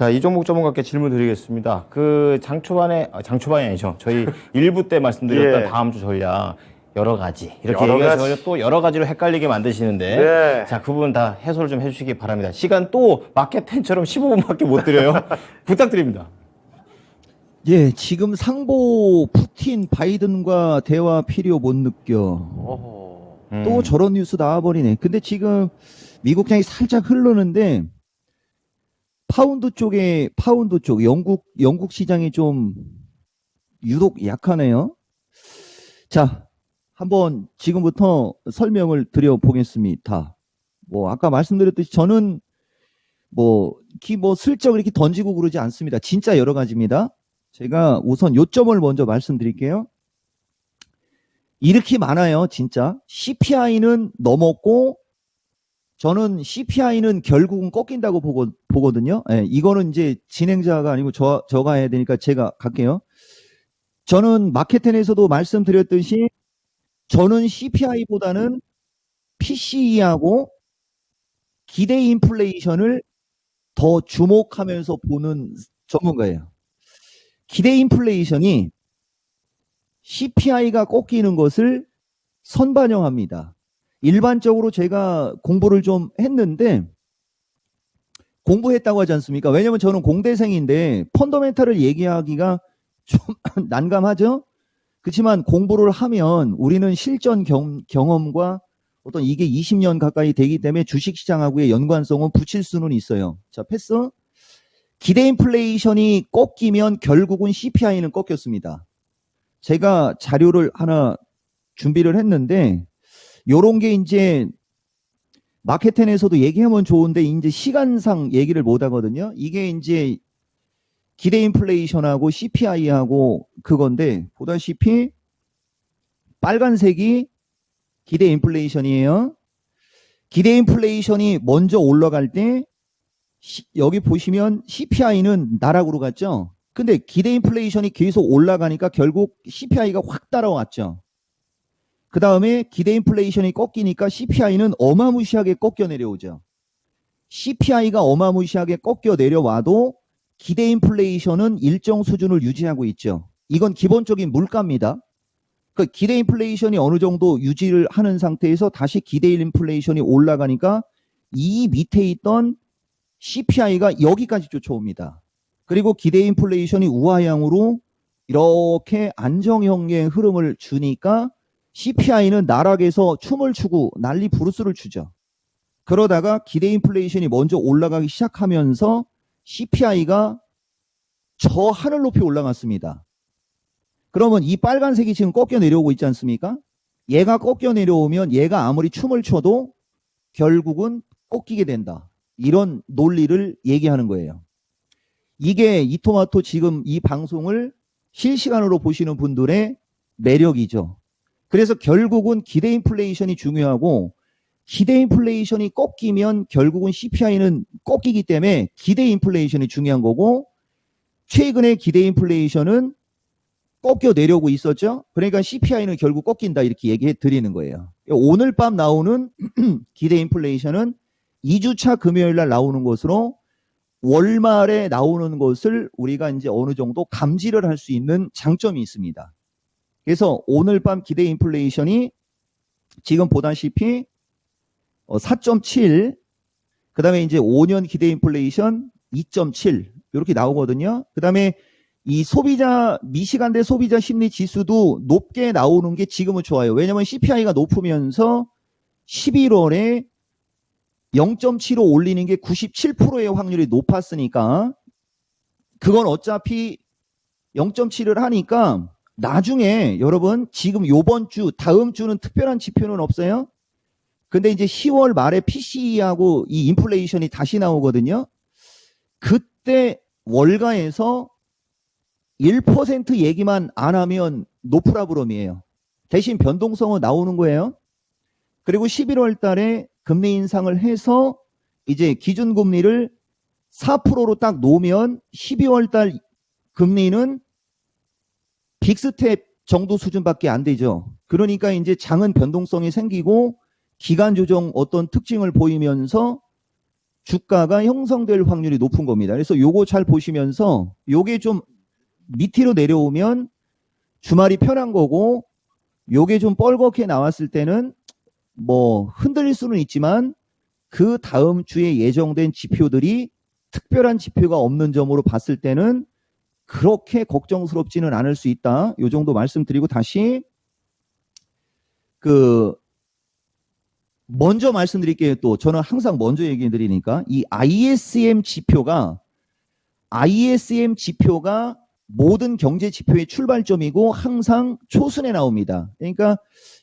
자, 이종목 전문가께 질문 드리겠습니다. 그 장초반이 아니죠. 저희 1부 때 말씀드렸던 예. 다음 주 전략 여러 가지 이렇게 여러 얘기해서 가지. 또 여러 가지로 헷갈리게 만드시는데 네. 자, 그 부분 다 해소를 좀 해주시기 바랍니다. 시간 또 마켓10처럼 15분밖에 못 드려요. 부탁드립니다. 예, 지금 상보 푸틴 바이든과 대화 필요 못 느껴. 어허. 또 저런 뉴스 나와버리네. 근데 지금 미국 장이 살짝 흐르는데 파운드 쪽 영국 시장이 좀 유독 약하네요. 자, 한번 지금부터 설명을 드려보겠습니다. 아까 말씀드렸듯이 저는 슬쩍 이렇게 던지고 그러지 않습니다. 진짜 여러 가지입니다. 제가 우선 요점을 먼저 말씀드릴게요. 이렇게 많아요, 진짜. CPI는 넘었고, 저는 CPI는 결국은 꺾인다고 보거든요. 예, 이거는 이제 진행자가 아니고 저가 해야 되니까 제가 갈게요. 저는 마켓10에서도 말씀드렸듯이, 저는 CPI보다는 PCE하고 기대 인플레이션을 더 주목하면서 보는 전문가예요. 기대 인플레이션이 CPI가 꺾이는 것을 선반영합니다. 일반적으로 제가 공부를 좀 했는데 공부했다고 하지 않습니까? 왜냐면 저는 공대생인데 펀더멘탈을 얘기하기가 좀 난감하죠? 그렇지만 공부를 하면 우리는 실전 경험과 어떤 이게 20년 가까이 되기 때문에 주식시장하고의 연관성은 붙일 수는 있어요. 자, 패스. 기대 인플레이션이 꺾이면 결국은 CPI는 꺾였습니다. 제가 자료를 하나 준비를 했는데 요런 게 이제 마켓10에서도 얘기하면 좋은데 이제 시간상 얘기를 못 하거든요. 이게 이제 기대 인플레이션하고 CPI하고 그건데 보다시피 빨간색이 기대 인플레이션이에요. 기대 인플레이션이 먼저 올라갈 때 여기 보시면 CPI는 나락으로 갔죠. 근데 기대 인플레이션이 계속 올라가니까 결국 CPI가 확 따라왔죠. 그 다음에 기대 인플레이션이 꺾이니까 CPI는 어마무시하게 꺾여 내려오죠. CPI가 어마무시하게 꺾여 내려와도 기대 인플레이션은 일정 수준을 유지하고 있죠. 이건 기본적인 물가입니다. 그 기대 인플레이션이 어느 정도 유지를 하는 상태에서 다시 기대 인플레이션이 올라가니까 이 밑에 있던 CPI가 여기까지 쫓아옵니다. 그리고 기대 인플레이션이 우하향으로 이렇게 안정형의 흐름을 주니까 CPI는 나락에서 춤을 추고 난리 부르스를 추죠. 그러다가 기대 인플레이션이 먼저 올라가기 시작하면서 CPI가 저 하늘 높이 올라갔습니다. 그러면 이 빨간색이 지금 꺾여 내려오고 있지 않습니까? 얘가 꺾여 내려오면 얘가 아무리 춤을 춰도 결국은 꺾이게 된다. 이런 논리를 얘기하는 거예요. 이게 이토마토 지금 이 방송을 실시간으로 보시는 분들의 매력이죠. 그래서 결국은 기대 인플레이션이 중요하고 기대 인플레이션이 꺾이면 결국은 CPI는 꺾이기 때문에 기대 인플레이션이 중요한 거고 최근에 기대 인플레이션은 꺾여 내려오고 있었죠. 그러니까 CPI는 결국 꺾인다 이렇게 얘기해 드리는 거예요. 오늘 밤 나오는 기대 인플레이션은 2주차 금요일 날 나오는 것으로 월말에 나오는 것을 우리가 이제 어느 정도 감지를 할 수 있는 장점이 있습니다. 그래서 오늘 밤 기대 인플레이션이 지금 보다시피 4.7, 그 다음에 이제 5년 기대 인플레이션 2.7 이렇게 나오거든요. 그 다음에 이 미시간대 소비자 심리 지수도 높게 나오는 게 지금은 좋아요. 왜냐하면 CPI가 높으면서 11월에 0.75 올리는 게 97%의 확률이 높았으니까 그건 어차피 0.7을 하니까 나중에 여러분 지금 요번 주 다음 주는 특별한 지표는 없어요. 근데 이제 10월 말에 PCE하고 이 인플레이션이 다시 나오거든요. 그때 월가에서 1% 얘기만 안 하면 노프라브럼이에요. 대신 변동성은 나오는 거예요. 그리고 11월 달에 금리 인상을 해서 이제 기준금리를 4%로 딱 놓으면 12월 달 금리는 빅스텝 정도 수준밖에 안 되죠. 그러니까 이제 장은 변동성이 생기고 기간 조정 어떤 특징을 보이면서 주가가 형성될 확률이 높은 겁니다. 그래서 요거 잘 보시면서 요게 좀 밑으로 내려오면 주말이 편한 거고 요게 좀 뻘겋게 나왔을 때는 뭐 흔들릴 수는 있지만 그 다음 주에 예정된 지표들이 특별한 지표가 없는 점으로 봤을 때는 그렇게 걱정스럽지는 않을 수 있다. 요 정도 말씀드리고 다시 먼저 말씀드릴게요. 또 저는 항상 먼저 얘기해 드리니까 이 ISM 지표가 모든 경제 지표의 출발점이고 항상 초순에 나옵니다. 그러니까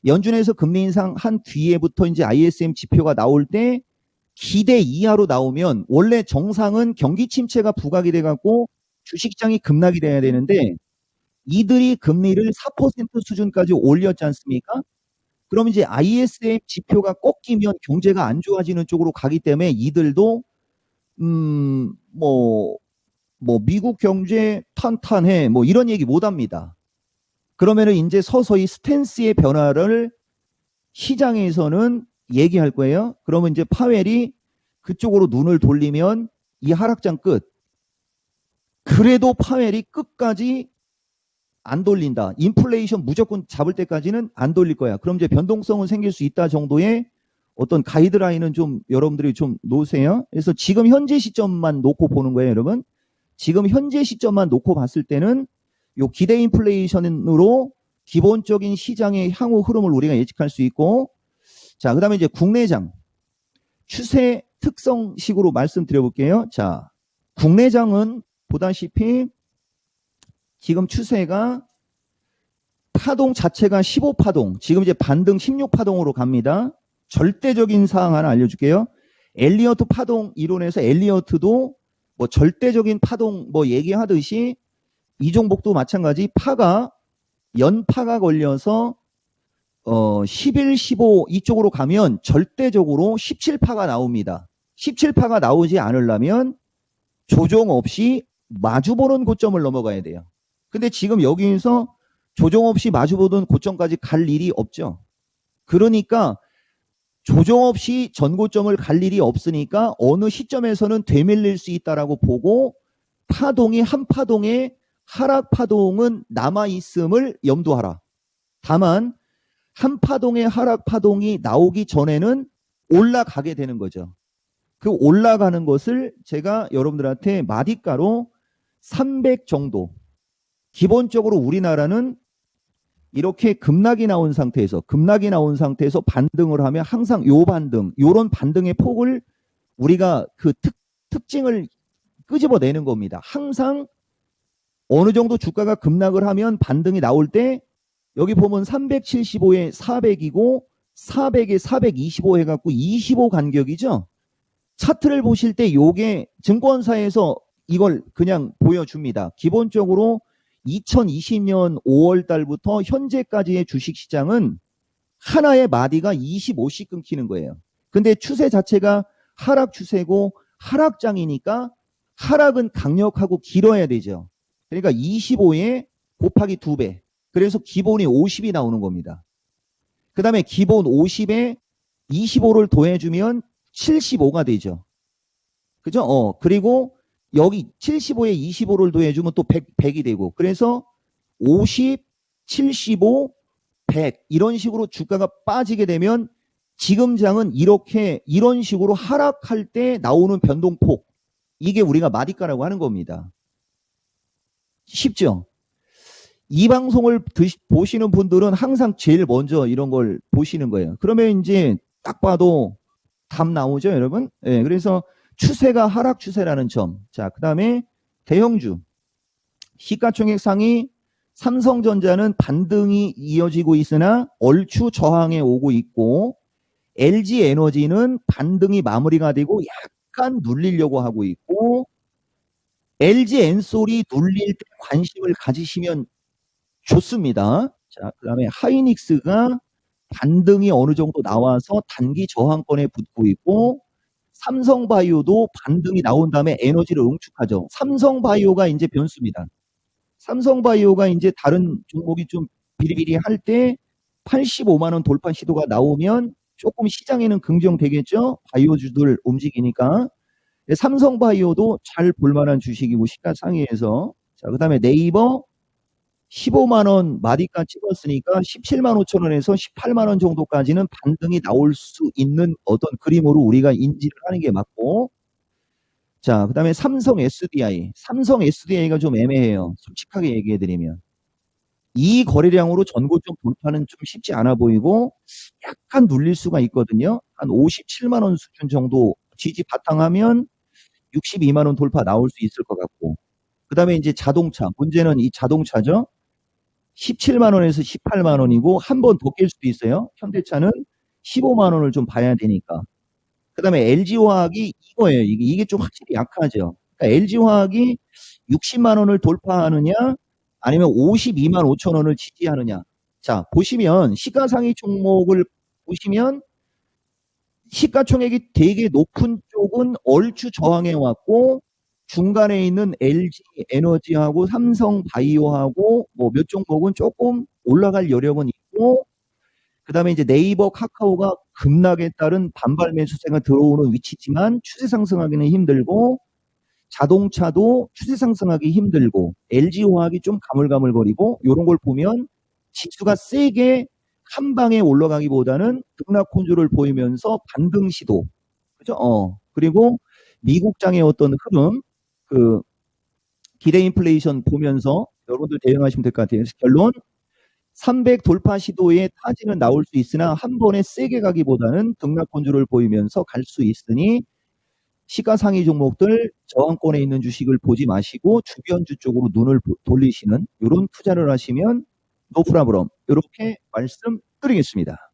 연준에서 금리 인상 한 뒤에부터 이제 ISM 지표가 나올 때 기대 이하로 나오면 원래 정상은 경기 침체가 부각이 돼 갖고 주식시장이 급락이 돼야 되는데 이들이 금리를 4% 수준까지 올렸지 않습니까? 그럼 이제 ISM 지표가 꺾이면 경제가 안 좋아지는 쪽으로 가기 때문에 이들도 미국 경제 탄탄해 뭐 이런 얘기 못 합니다. 그러면은 이제 서서히 스탠스의 변화를 시장에서는 얘기할 거예요. 그러면 이제 파웰이 그쪽으로 눈을 돌리면 이 하락장 끝. 그래도 파웰이 끝까지 안 돌린다. 인플레이션 무조건 잡을 때까지는 안 돌릴 거야. 그럼 이제 변동성은 생길 수 있다 정도의 어떤 가이드라인은 좀 여러분들이 좀 놓으세요. 그래서 지금 현재 시점만 놓고 보는 거예요, 여러분. 지금 현재 시점만 놓고 봤을 때는 요 기대 인플레이션으로 기본적인 시장의 향후 흐름을 우리가 예측할 수 있고, 자, 그 다음에 이제 국내장 추세 특성식으로 말씀드려볼게요. 자, 국내장은 보다시피 지금 추세가 파동 자체가 15파동, 지금 이제 반등 16파동으로 갑니다. 절대적인 사항 하나 알려줄게요. 엘리어트 파동 이론에서 엘리어트도 뭐 절대적인 파동 뭐 얘기하듯이 이 종목도 마찬가지 연파가 걸려서 11, 15 이쪽으로 가면 절대적으로 17파가 나옵니다. 17파가 나오지 않으려면 조정 없이 마주보는 고점을 넘어가야 돼요. 근데 지금 여기에서 조정 없이 마주보던 고점까지 갈 일이 없죠. 그러니까 조정 없이 전고점을 갈 일이 없으니까 어느 시점에서는 되밀릴 수 있다라고 보고 한 파동의 하락 파동은 남아있음을 염두하라. 다만 한 파동의 하락 파동이 나오기 전에는 올라가게 되는 거죠. 그 올라가는 것을 제가 여러분들한테 마디가로 300 정도. 기본적으로 우리나라는 이렇게 급락이 나온 상태에서 반등을 하면 항상 요런 반등의 폭을 우리가 그 특징을 끄집어내는 겁니다. 항상 어느 정도 주가가 급락을 하면 반등이 나올 때 여기 보면 375에 400이고 400에 425 해갖고 25 간격이죠. 차트를 보실 때 요게 증권사에서 이걸 그냥 보여줍니다. 기본적으로 2020년 5월 달부터 현재까지의 주식시장은 하나의 마디가 25씩 끊기는 거예요. 근데 추세 자체가 하락 추세고 하락장이니까 하락은 강력하고 길어야 되죠. 그러니까 25에 곱하기 2배. 그래서 기본이 50이 나오는 겁니다. 그 다음에 기본 50에 25를 더해주면 75가 되죠. 그죠? 그리고 여기 75에 25를 더해주면 또 100이 되고, 그래서 50, 75, 100 이런 식으로 주가가 빠지게 되면 지금 장은 이런 식으로 하락할 때 나오는 변동폭, 이게 우리가 마디가라고 하는 겁니다. 쉽죠? 이 방송을 보시는 분들은 항상 제일 먼저 이런 걸 보시는 거예요. 그러면 이제 딱 봐도 답 나오죠, 여러분? 네, 그래서 추세가 하락 추세라는 점. 자, 그 다음에 대형주. 시가총액 상위 삼성전자는 반등이 이어지고 있으나 얼추 저항에 오고 있고, LG에너지는 반등이 마무리가 되고 약간 눌리려고 하고 있고, LG엔솔이 눌릴 때 관심을 가지시면 좋습니다. 자, 그 다음에 하이닉스가 반등이 어느 정도 나와서 단기 저항권에 붙고 있고, 삼성바이오도 반등이 나온 다음에 에너지를 응축하죠. 삼성바이오가 이제 변수입니다. 삼성바이오가 이제 다른 종목이 좀 비리비리 할 때 85만 원 돌파 시도가 나오면 조금 시장에는 긍정되겠죠. 바이오주들 움직이니까. 삼성바이오도 잘 볼만한 주식이고 시가상위에서. 자, 그다음에 네이버 15만 원 마디가 찍었으니까 17만 5천 원에서 18만 원 정도까지는 반등이 나올 수 있는 어떤 그림으로 우리가 인지를 하는 게 맞고. 자, 그다음에 삼성 SDI가 좀 애매해요. 솔직하게 얘기해 드리면. 이 거래량으로 전고점 돌파는 좀 쉽지 않아 보이고 약간 눌릴 수가 있거든요. 한 57만 원 수준 정도 지지 바탕하면 62만 원 돌파 나올 수 있을 것 같고. 그다음에 이제 자동차. 문제는 이 자동차죠. 17만 원에서 18만 원이고 한 번 더 깰 수도 있어요. 현대차는 15만 원을 좀 봐야 되니까. 그다음에 LG화학이 이거예요. 이게 좀 확실히 약하죠. 그러니까 LG화학이 60만 원을 돌파하느냐 아니면 52만 5천 원을 지지하느냐. 자, 보시면 시가상위 종목을 보시면 시가총액이 되게 높은 쪽은 얼추 저항해 왔고 중간에 있는 LG 에너지하고 삼성 바이오하고 뭐 몇 종목은 조금 올라갈 여력은 있고, 그다음에 이제 네이버 카카오가 급락에 따른 반발 매수세가 들어오는 위치지만 추세 상승하기는 힘들고, 자동차도 추세 상승하기 힘들고, LG화학이 좀 가물가물거리고, 이런 걸 보면 지수가 세게 한 방에 올라가기보다는 등락 혼조를 보이면서 반등 시도, 그죠? 그리고 미국장의 어떤 흐름, 그 기대 인플레이션 보면서 여러분들 대응하시면 될 것 같아요. 그래서 결론 300 돌파 시도에 타지는 나올 수 있으나 한 번에 세게 가기보다는 등락 혼조를 보이면서 갈 수 있으니 시가상위 종목들 저항권에 있는 주식을 보지 마시고 주변주 쪽으로 눈을 돌리시는 이런 투자를 하시면 노 프라브럼 이렇게 말씀드리겠습니다.